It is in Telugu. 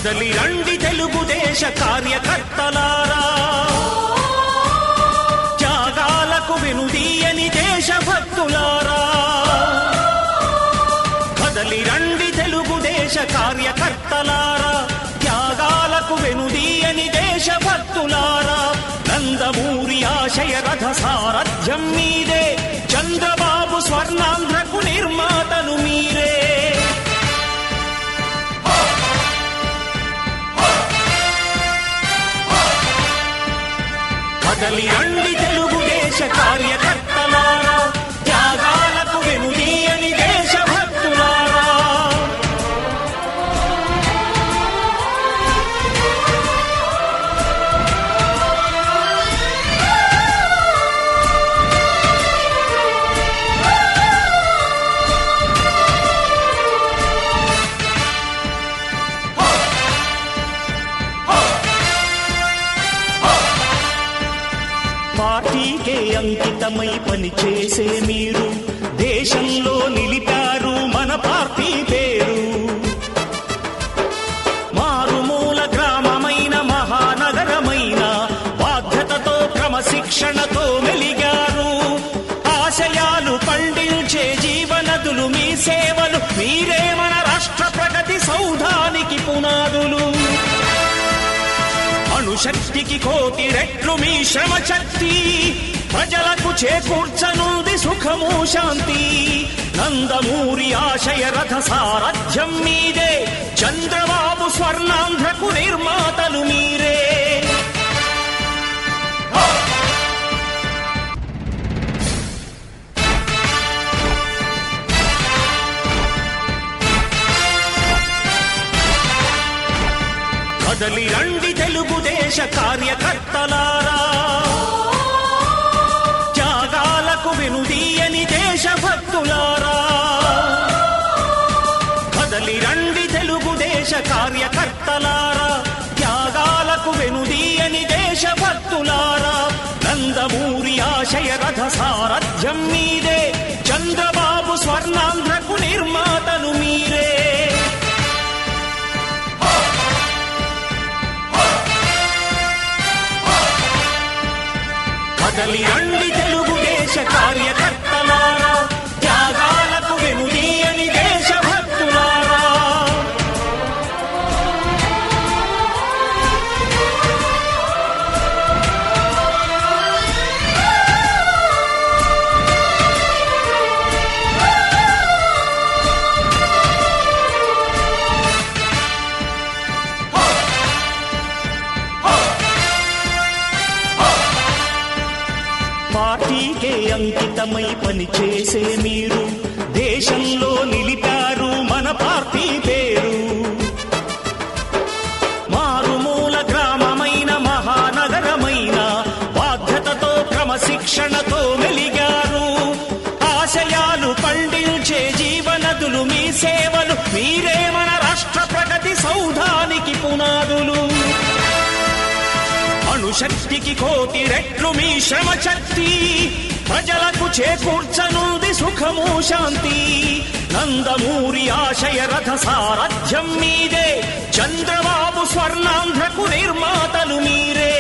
కదలి రండి తెలుగుదేశ కార్యకర్తలారా, త్యాగాలకు వెనుదీయని దేశభక్తులారా. కదలి రండి తెలుగుదేశ కార్యకర్తలారా, త్యాగాలకు వెనుదీయని దేశభక్తులారా. నందమూరి ఆశయ రథ సారథ్యం మీదే, చంద్రబాబు స్వర్ణాంధ్రకు నిర్మాతలు మీరే. కదలి రండి తెలుగుదేశ కార్యకర్తలారా, త్యాగాలకు వెనుదీయని దేశభక్తులారా. పార్టీకే అంకితమై పనిచేసే మీరు దేశంలో నిలిపారు మన పార్టీ పేరు. మారుమూల గ్రామమైన మహానగరమైన బాధ్యతతో క్రమశిక్షణతో మెలిగారు. ఆశయాలు పండించే జీవనదులు మీ సేవలు, మీరే మన రాష్ట్ర ప్రగతి సౌధానికి పునాదులు. అణుశక్తికి కోటి రెట్లు మీ శ్రమ శక్తి, ప్రజలకు చేకూర్చనుంది సుఖము శాంతి. నందమూరి ఆశయ రథ సారథ్యం మీదే, చంద్రబాబు స్వర్ణాంధ్రకు నిర్మాతలు మీరే. కదలి రండి తెలుగుదేశ కార్యకర్తలారా, త్యాగాలకు వెనుదీయని దేశభక్తులారా. కదలి రండి తెలుగుదేశ కార్యకర్తలారా, త్యాగాలకు వెనుదీయని దేశభక్తులారా. నందమూరి ఆశయ రథ సారథ్యం మీదే, చంద్రబాబు స్వర్ణాంధ్రకు నిర్మాతలు మీరే. కదలి రండి తెలుగుదేశ కార్యకర్తలారా, త్యాగాలకు వెనుదీయని దేశభక్తులారా. పార్టీకే అంకితమై పనిచేసే మీరు దేశంలో నిలిపారు మన పార్టీ పేరు. మారుమూల గ్రామమైన మహానగరమైన బాధ్యతతో క్రమశిక్షణతో మెలిగారు. ఆశయాలు పండించే జీవనదులు మీ సేవలు, మీరే మన రాష్ట్ర ప్రగతి సౌధానికి పునాదులు. అణుశక్తికి కోటి రెట్లు మీ శ్రమ శక్తి, ప్రజలకు చేకూర్చనుంది సుఖము శాంతి. నందమూరి ఆశయ రథ సారథ్యం మీదే, చంద్రబాబు స్వర్ణాంధ్రకు నిర్మాతలు మీరే.